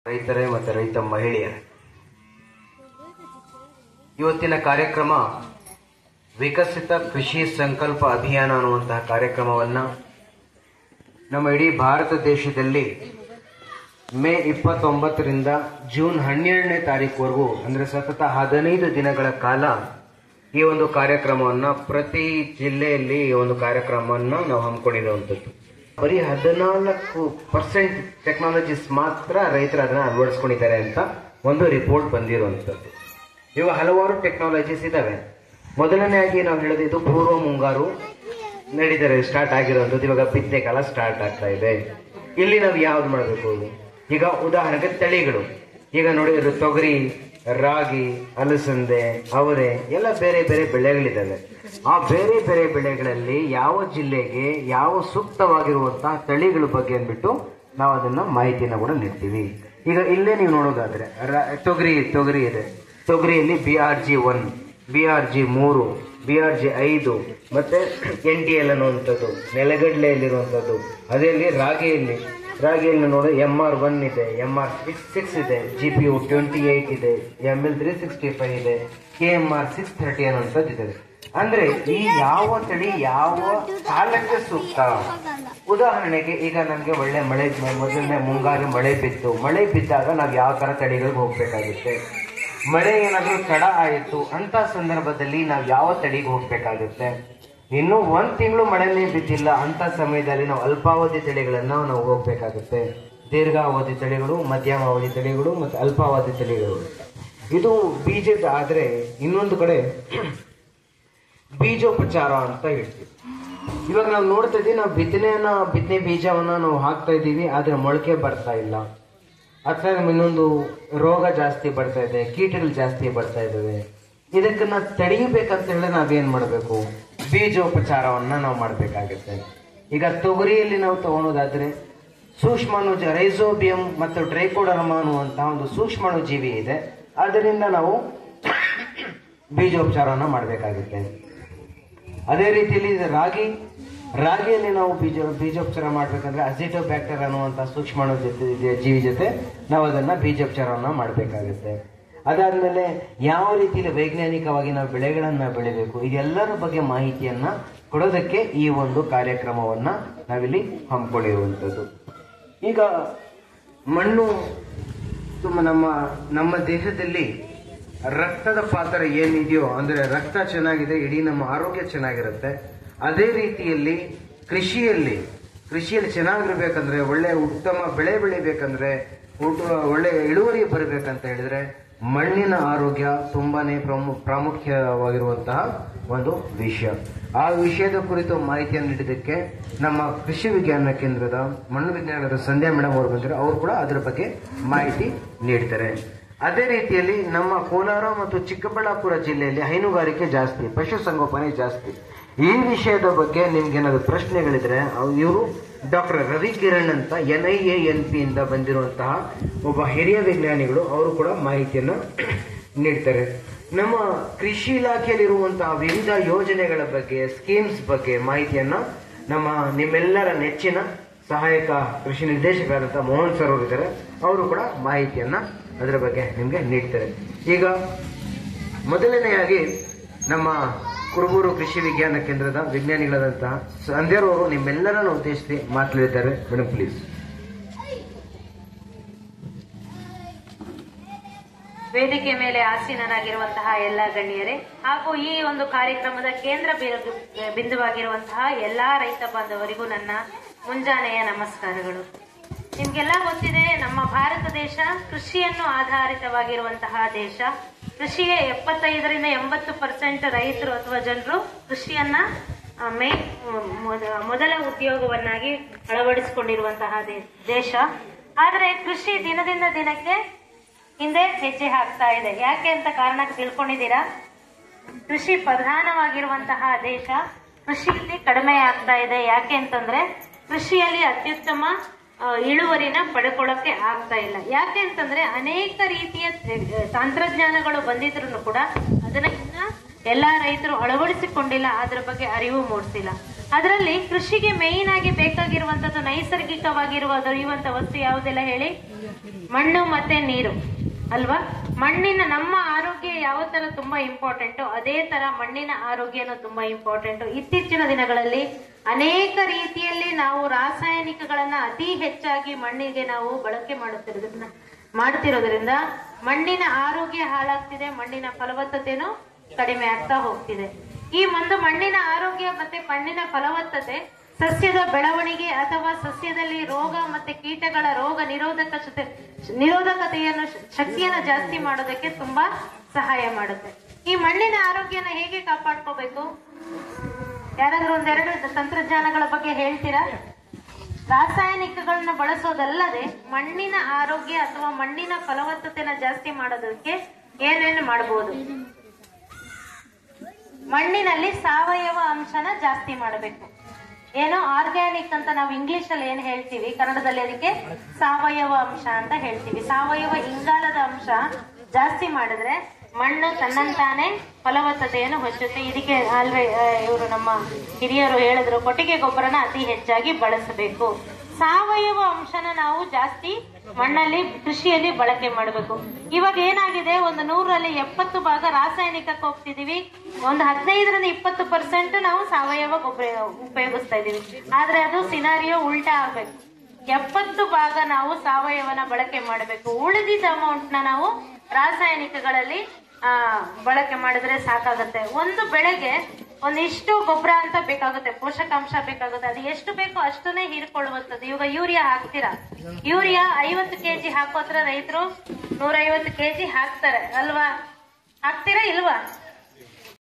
ರೈತರೇ ಮತ್ತು ರೈತ ಮಹಿಳೆಯರೇ, ಇವತ್ತಿನ ಕಾರ್ಯಕ್ರಮ ವಿಕಸಿತ ಕೃಷಿ ಸಂಕಲ್ಪ ಅಭಿಯಾನ ಅನ್ನುವಂತಹ ಕಾರ್ಯಕ್ರಮವನ್ನು ನಮ್ಮ ಇಡೀ ಭಾರತ ದೇಶದಲ್ಲಿ ಮೇ 29ರಿಂದ ಜೂನ್ 12ನೇ ತಾರೀಕುವರೆಗೂ ಅಂದರೆ ಸತತ 15 ದಿನಗಳ ಕಾಲ ಈ ಒಂದು ಕಾರ್ಯಕ್ರಮವನ್ನು ಪ್ರತಿ ಜಿಲ್ಲೆಯಲ್ಲಿ ಈ ಒಂದು ಕಾರ್ಯಕ್ರಮವನ್ನು ನಾವು ಹಮ್ಮಿಕೊಂಡಿರುವಂಥದ್ದು. ಬರೀ 14% ಟೆಕ್ನಾಲಜೀಸ್ ಮಾತ್ರ ರೈತರು ಅದನ್ನು ಅಳವಡಿಸ್ಕೊಂಡಿದ್ದಾರೆ ಅಂತ ಒಂದು ರಿಪೋರ್ಟ್ ಬಂದಿರುವಂಥದ್ದು. ಇವಾಗ ಹಲವಾರು ಟೆಕ್ನಾಲಜೀಸ್ ಇದ್ದಾವೆ. ಮೊದಲನೆಯಾಗಿ ನಾವು ಹೇಳೋದು ಇದು ಪೂರ್ವ ಮುಂಗಾರು ಸ್ಟಾರ್ಟ್ ಆಗಿರುವಂಥದ್ದು. ಇವಾಗ ಬಿತ್ತನೆ ಕಾಲ ಸ್ಟಾರ್ಟ್ ಆಗ್ತಾ ಇದೆ. ಇಲ್ಲಿ ನಾವು ಯಾವ್ದು ಮಾಡಬೇಕು? ಈಗ ಉದಾಹರಣೆಗೆ ತಳಿಗಳು, ಈಗ ನೋಡಿದ್ರೆ ತೊಗರಿ, ರಾಗಿ, ಅಲಸಂದೆ, ಅವರೆ ಎಲ್ಲ ಬೇರೆ ಬೇರೆ ಬೆಳೆಗಳಿದ್ದಾವೆ. ಆ ಬೇರೆ ಬೇರೆ ಬೆಳೆಗಳಲ್ಲಿ ಯಾವ ಜಿಲ್ಲೆಗೆ ಯಾವ ಸೂಕ್ತವಾಗಿರುವಂತಹ ತಳಿಗಳ ಬಗ್ಗೆ ಅಂದ್ಬಿಟ್ಟು ನಾವು ಅದನ್ನ ಮಾಹಿತಿಯನ್ನು ಕೂಡ ನೀಡ್ತೀವಿ. ಈಗ ಇಲ್ಲೇ ನೀವು ನೋಡೋದಾದ್ರೆ ತೊಗರಿ ಇದೆ. ತೊಗರಿಯಲ್ಲಿ BRG1, BRG3, BRG5 ಮತ್ತೆ NTL ಅನ್ನುವಂಥದ್ದು ನೆಲಗಡಲೆಯಲ್ಲಿರುವಂಥದ್ದು. ಅದೇ ರಾಗಿಯಲ್ಲಿ ನೋಡಿ MR1 ಇದೆ, MR6 ಇದೆ, GPU 28 ಇದೆ, ML365 ಇದೆ, KMR 630 ಅನ್ನುವಂಥದ್ದು ಇದೆ. ಅಂದ್ರೆ ಈ ಯಾವ ತಳಿ ಯಾವ ಕಾಲಕ್ಕೆ ಸೂಕ್ತ. ಉದಾಹರಣೆಗೆ ಈಗ ನಮ್ಗೆ ಒಳ್ಳೆ ಮಳೆ, ಮೊದಲನೇ ಮುಂಗಾರು ಮಳೆ ಬಿದ್ದಾಗ ನಾವು ಯಾವ ತರ ತಳಿಗಳಿಗೆ ಹೋಗ್ಬೇಕಾಗುತ್ತೆ. ಮಳೆ ಏನಾದ್ರೂ ತಡ ಆಯಿತು ಅಂತ ಸಂದರ್ಭದಲ್ಲಿ ನಾವು ಯಾವ ತಳಿಗೆ ಹೋಗ್ಬೇಕಾಗುತ್ತೆ. ಇನ್ನು 1 ತಿಂಗಳು ಮಳೆನೇ ಬಿದ್ದಿಲ್ಲ ಅಂತ ಸಮಯದಲ್ಲಿ ನಾವು ಅಲ್ಪಾವಧಿ ತಳಿಗಳನ್ನ ನಾವು ಹೋಗ್ಬೇಕಾಗುತ್ತೆ. ದೀರ್ಘಾವಧಿ ತಳಿಗಳು, ಮಧ್ಯಮಾವಧಿ ತಳಿಗಳು ಮತ್ತು ಅಲ್ಪಾವಧಿ ತಳಿಗಳು. ಇದು ಬೀಜದ ಆದ್ರೆ ಇನ್ನೊಂದು ಕಡೆ ಬೀಜೋಪಚಾರ ಅಂತ ಹೇಳ್ತೀವಿ. ಇವಾಗ ನಾವು ನೋಡ್ತಾ ಇದ್ದೀವಿ, ನಾವು ಬಿತ್ತನೆ ಬೀಜವನ್ನ ನಾವು ಹಾಕ್ತಾ ಇದ್ದೀವಿ, ಆದ್ರೆ ಮೊಳಕೆ ಬರ್ತಾ ಇಲ್ಲ. ಅಥವಾ ಇನ್ನೊಂದು ರೋಗ ಜಾಸ್ತಿ ಬರ್ತಾ ಇದೆ, ಕೀಟಗಳು ಜಾಸ್ತಿ ಬರ್ತಾ ಇದ್ದಾವೆ. ಇದಕ್ಕನ್ನ ತಡೆಯಬೇಕಂತ ಹೇಳಿದ್ರೆ ನಾವೇನ್ ಮಾಡಬೇಕು? ಬೀಜೋಪಚಾರವನ್ನ ನಾವು ಮಾಡಬೇಕಾಗುತ್ತೆ. ಈಗ ತೊಗರಿಯಲ್ಲಿ ನಾವು ತಗೊಳೋದಾದ್ರೆ ಸೂಕ್ಷ್ಮಾಣು ರೈಸೋಬಿಯಂ ಮತ್ತು ಟ್ರೈಕೋಡರ್ಮಾ ಅನ್ನುವಂತಹ ಒಂದು ಸೂಕ್ಷ್ಮಾಣು ಜೀವಿ ಇದೆ. ಅದರಿಂದ ನಾವು ಬೀಜೋಪಚಾರವನ್ನ ಮಾಡಬೇಕಾಗುತ್ತೆ. ಅದೇ ರೀತಿಯಲ್ಲಿ ರಾಗಿಯಲ್ಲಿ ನಾವು ಬೀಜೋಪಚಾರ ಮಾಡ್ಬೇಕಂದ್ರೆ ಅಜಿಟೋಬ್ಯಾಕ್ಟರ್ ಅನ್ನುವಂತಹ ಸೂಕ್ಷ್ಮಾಣು ಜೀವಿ ಜೊತೆ ನಾವು ಅದನ್ನ ಬೀಜೋಪಚಾರವನ್ನ ಮಾಡಬೇಕಾಗುತ್ತೆ. ಅದಾದ್ಮೇಲೆ ಯಾವ ರೀತಿಯಲ್ಲಿ ವೈಜ್ಞಾನಿಕವಾಗಿ ನಾವು ಬೆಳೆಗಳನ್ನ ಬೆಳಿಬೇಕು, ಇದೆಲ್ಲರ ಬಗ್ಗೆ ಮಾಹಿತಿಯನ್ನ ಕೊಡೋದಕ್ಕೆ ಈ ಒಂದು ಕಾರ್ಯಕ್ರಮವನ್ನ ನಾವಿಲ್ಲಿ ಹಮ್ಮಿಕೊಂಡಿರುವಂಥದ್ದು. ಈಗ ಮಣ್ಣು ನಮ್ಮ ದೇಹದಲ್ಲಿ ರಕ್ತದ ಪಾತ್ರ ಏನಿದೆಯೋ, ಅಂದ್ರೆ ರಕ್ತ ಚೆನ್ನಾಗಿದೆ ಇಡೀ ನಮ್ಮ ಆರೋಗ್ಯ ಚೆನ್ನಾಗಿರುತ್ತೆ. ಅದೇ ರೀತಿಯಲ್ಲಿ ಕೃಷಿಯಲ್ಲಿ ಚೆನ್ನಾಗಿರ್ಬೇಕಂದ್ರೆ, ಉತ್ತಮ ಬೆಳೆ ಬೆಳಿಬೇಕಂದ್ರೆ, ಒಳ್ಳೆ ಇಳುವರಿ ಬರಬೇಕಂತ ಹೇಳಿದ್ರೆ ಮಣ್ಣಿನ ಆರೋಗ್ಯ ತುಂಬಾನೇ ಪ್ರಾಮುಖ್ಯವಾಗಿರುವಂತಹ ಒಂದು ವಿಷಯ. ಆ ವಿಷಯದ ಕುರಿತು ಮಾಹಿತಿಯನ್ನು ನೀಡಿದ್ದಕ್ಕೆ ನಮ್ಮ ಕೃಷಿ ವಿಜ್ಞಾನ ಕೇಂದ್ರದ ಮಣ್ಣು ವಿಜ್ಞಾನದ ಸಂಧ್ಯಾ ಮೇಡಮ್ ಅವರು ಬಂದರೆ ಅವರು ಕೂಡ ಅದರ ಬಗ್ಗೆ ಮಾಹಿತಿ ನೀಡ್ತಾರೆ. ಅದೇ ರೀತಿಯಲ್ಲಿ ನಮ್ಮ ಕೋಲಾರ ಮತ್ತು ಚಿಕ್ಕಬಳ್ಳಾಪುರ ಜಿಲ್ಲೆಯಲ್ಲಿ ಹೈನುಗಾರಿಕೆ ಜಾಸ್ತಿ, ಪಶುಸಂಗೋಪನೆ ಜಾಸ್ತಿ. ಈ ವಿಷಯದ ಬಗ್ಗೆ ನಿಮ್ಗೆ ಏನಾದ್ರು ಪ್ರಶ್ನೆಗಳಿದ್ರೆ ಇವರು ಡಾಕ್ಟರ್ ರವಿ ಕಿರಣ್ ಅಂತ NIANP ಇಂದ ಬಂದಿರುವಂತಹ ಒಬ್ಬ ಹಿರಿಯ ವಿಜ್ಞಾನಿಗಳು, ಅವರು ಕೂಡ ಮಾಹಿತಿಯನ್ನು ನೀಡ್ತಾರೆ. ನಮ್ಮ ಕೃಷಿ ಇಲಾಖೆಯಲ್ಲಿರುವಂತಹ ವಿವಿಧ ಯೋಜನೆಗಳ ಬಗ್ಗೆ, ಸ್ಕೀಮ್ಸ್ ಬಗ್ಗೆ ಮಾಹಿತಿಯನ್ನ ನಿಮ್ಮೆಲ್ಲರ ನೆಚ್ಚಿನ ಸಹಾಯಕ ಕೃಷಿ ನಿರ್ದೇಶಕರಾದಂತಹ ಮೋಹನ್ ಸರ್ ಅವರು ಇದ್ದಾರೆ, ಅವರು ಕೂಡ ಮಾಹಿತಿಯನ್ನ ಅದರ ಬಗ್ಗೆ ನಿಮ್ಗೆ ನೀಡ್ತಾರೆ. ಈಗ ಮೊದಲನೆಯಾಗಿ ನಮ್ಮ ಕುರುಬೂರು ಕೃಷಿ ವಿಜ್ಞಾನ ಕೇಂದ್ರದ ವಿಜ್ಞಾನಿಗಳಾದಂತಹ ಸಂಧ್ಯಾರವರು ನಿಮ್ಮೆಲ್ಲರನ್ನು ಉದ್ದೇಶಿಸಿ ಮಾತನಾಡಿದ್ದಾರೆ. Madam please. ವೇದಿಕೆ ಮೇಲೆ ಆಸೀನರಾಗಿರುವಂತಹ ಎಲ್ಲ ಗಣ್ಯರೇ ಹಾಗೂ ಈ ಒಂದು ಕಾರ್ಯಕ್ರಮದ ಕೇಂದ್ರ ಬಿಂದುವಾಗಿರುವಂತಹ ಎಲ್ಲಾ ರೈತ ಬಾಂಧವರಿಗೂ ನನ್ನ ಮುಂಜಾನೆಯ ನಮಸ್ಕಾರಗಳು. ನಿಮ್ಗೆಲ್ಲ ಗೊತ್ತಿದೆ, ನಮ್ಮ ಭಾರತ ದೇಶ ಕೃಷಿಯನ್ನು ಆಧಾರಿತವಾಗಿರುವಂತಹ ದೇಶ. ಕೃಷಿಯ 75ರಿಂದ 80% ರೈತರು ಅಥವಾ ಜನರು ಕೃಷಿಯನ್ನ ಮೊದಲ ಉದ್ಯೋಗವನ್ನಾಗಿ ಅಳವಡಿಸಿಕೊಂಡಿರುವಂತಹ ದೇಶ. ಆದರೆ ಕೃಷಿ ದಿನದಿಂದ ದಿನಕ್ಕೆ ಹಿಂದೆ ಹೆಜ್ಜೆ ಹಾಕ್ತಾ ಇದೆ. ಯಾಕೆ ಅಂತ ಕಾರಣ ತಿಳ್ಕೊಂಡಿದ್ದೀರಾ? ಕೃಷಿ ಪ್ರಧಾನವಾಗಿರುವಂತಹ ದೇಶ ಕೃಷಿಯಲ್ಲಿ ಕಡಿಮೆ ಆಗ್ತಾ ಇದೆ. ಯಾಕೆ ಅಂತಂದ್ರೆ ಕೃಷಿಯಲ್ಲಿ ಅತ್ಯುತ್ತಮ ಇಳುವರಿನ ಪಡ್ಕೊಳ್ಳೋಕೆ ಆಗ್ತಾ ಇಲ್ಲ. ಯಾಕೆ ಅಂತಂದ್ರೆ ಅನೇಕ ರೀತಿಯ ತಂತ್ರಜ್ಞಾನಗಳು ಬಂದಿದ್ರು ಕೂಡ ಅದನ್ನ ಎಲ್ಲಾ ರೈತರು ಅಳವಡಿಸಿಕೊಂಡಿಲ್ಲ, ಅದ್ರ ಬಗ್ಗೆ ಅರಿವು ಮೂಡಿಸಿಲ್ಲ. ಅದರಲ್ಲಿ ಕೃಷಿಗೆ ಮೇಯ್ನ್ ಆಗಿ ಬೇಕಾಗಿರುವಂತದ್ದು ನೈಸರ್ಗಿಕವಾಗಿರುವ ದೊರೆಯುವಂತ ವಸ್ತು ಯಾವುದೆಲ್ಲ ಹೇಳಿ? ಮಣ್ಣು ಮತ್ತೆ ನೀರು ಅಲ್ವಾ? ಮಣ್ಣಿನ ನಮ್ಮ ಆರೋಗ್ಯ ಯಾವ ತರ ತುಂಬಾ ಇಂಪಾರ್ಟೆಂಟು, ಅದೇ ತರ ಮಣ್ಣಿನ ಆರೋಗ್ಯನೂ ತುಂಬಾ ಇಂಪಾರ್ಟೆಂಟು. ಇತ್ತೀಚಿನ ದಿನಗಳಲ್ಲಿ ಅನೇಕ ರೀತಿಯಲ್ಲಿ ನಾವು ರಾಸಾಯನಿಕಗಳನ್ನ ಅತಿ ಹೆಚ್ಚಾಗಿ ಮಣ್ಣಿಗೆ ನಾವು ಬಳಕೆ ಮಾಡ್ತಿರೋದ್ರಿಂದ ಮಣ್ಣಿನ ಆರೋಗ್ಯ ಹಾಳಾಗ್ತಿದೆ, ಮಣ್ಣಿನ ಫಲವತ್ತತೆನೂ ಕಡಿಮೆ ಆಗ್ತಾ ಹೋಗ್ತಿದೆ. ಈ ಒಂದು ಮಣ್ಣಿನ ಆರೋಗ್ಯ ಮತ್ತೆ ಮಣ್ಣಿನ ಫಲವತ್ತತೆ ಸಸ್ಯದ ಬೆಳವಣಿಗೆ ಅಥವಾ ಸಸ್ಯದಲ್ಲಿ ರೋಗ ಮತ್ತೆ ಕೀಟಗಳ ರೋಗ ನಿರೋಧಕತೆಯನ್ನು ಶಕ್ತಿಯನ್ನು ಜಾಸ್ತಿ ಮಾಡೋದಕ್ಕೆ ತುಂಬಾ ಸಹಾಯ ಮಾಡುತ್ತೆ. ಈ ಮಣ್ಣಿನ ಆರೋಗ್ಯನ ಹೇಗೆ ಕಾಪಾಡ್ಕೋಬೇಕು? ಯಾರಾದ್ರೂ ಒಂದೆರಡು ತಂತ್ರಜ್ಞಾನಗಳ ಬಗ್ಗೆ ಹೇಳ್ತೀರಾ? ರಾಸಾಯನಿಕಗಳನ್ನ ಬಳಸೋದಲ್ಲದೆ ಮಣ್ಣಿನ ಆರೋಗ್ಯ ಅಥವಾ ಮಣ್ಣಿನ ಫಲವತ್ತತೆನ ಜಾಸ್ತಿ ಮಾಡೋದಕ್ಕೆ ಏನೇನು ಮಾಡಬಹುದು? ಮಣ್ಣಿನಲ್ಲಿ ಸಾವಯವ ಅಂಶನ ಜಾಸ್ತಿ ಮಾಡಬೇಕು. ಏನೋ ಆರ್ಗ್ಯಾನಿಕ್ ಅಂತ ನಾವು ಇಂಗ್ಲಿಷ್ ಅಲ್ಲಿ ಏನ್ ಹೇಳ್ತೀವಿ, ಕನ್ನಡದಲ್ಲಿ ಅದಕ್ಕೆ ಸಾವಯವ ಅಂಶ ಅಂತ ಹೇಳ್ತೀವಿ. ಸಾವಯವ ಇಂಗಾಲದ ಅಂಶ ಜಾಸ್ತಿ ಮಾಡಿದ್ರೆ ಮಣ್ಣು ತನ್ನಂತಾನೆ ಫಲವತ್ತತೆಯನ್ನು ಹೊಚ್ಚುತ್ತೆ. ಇದಕ್ಕೆ ಅಲ್ವೇ ಇವರು ನಮ್ಮ ಹಿರಿಯರು ಹೇಳಿದ್ರು, ಕೊಟ್ಟಿಗೆ ಗೊಬ್ಬರನ ಅತಿ ಹೆಚ್ಚಾಗಿ ಬಳಸಬೇಕು. ಸಾವಯವ ಅಂಶನ ನಾವು ಜಾಸ್ತಿ ಮಣ್ಣಲ್ಲಿ ಕೃಷಿಯಲ್ಲಿ ಬಳಕೆ ಮಾಡಬೇಕು. ಇವಾಗ ಏನಾಗಿದೆ, ಒಂದು 100ರಲ್ಲಿ 70 ಭಾಗ ರಾಸಾಯನಿಕಕ್ಕೆ ಹೋಗ್ತಿದೀವಿ, ಒಂದು 15-20% ನಾವು ಸಾವಯವ ಗೊಬ್ಬರ ಉಪಯೋಗಿಸ್ತಾ ಇದೀವಿ. ಆದ್ರೆ ಅದು ಸಿನಾರಿಯೋ ಉಲ್ಟಾ ಆಗ್ಬೇಕು. 70 ಭಾಗ ನಾವು ಸಾವಯವನ ಬಳಕೆ ಮಾಡಬೇಕು, ಉಳಿದಿದ್ದ ಅಮೌಂಟ್ ನಾವು ರಾಸಾಯನಿಕಗಳಲ್ಲಿ ಬಳಕೆ ಮಾಡಿದ್ರೆ ಸಾಕಾಗುತ್ತೆ. ಒಂದು ಬೆಳೆಗೆ ಒಂದಿಷ್ಟು ಗೊಬ್ಬರ ಅಂತ ಬೇಕಾಗುತ್ತೆ, ಪೋಷಕಾಂಶ ಬೇಕಾಗುತ್ತೆ. ಅದು ಎಷ್ಟು ಬೇಕೋ ಅಷ್ಟನ್ನೇ ಹೀರ್ಕೊಳ್ಳುವಂಥದ್ದು. ಇವಾಗ ಯೂರಿಯಾ ಹಾಕ್ತೀರಾ, ಯೂರಿಯಾ 50 kg ಹಾಕೋತ್ರ ರೈತರು 150 kg ಹಾಕ್ತಾರೆ ಅಲ್ವಾ? ಹಾಕ್ತೀರಾ ಇಲ್ವಾ?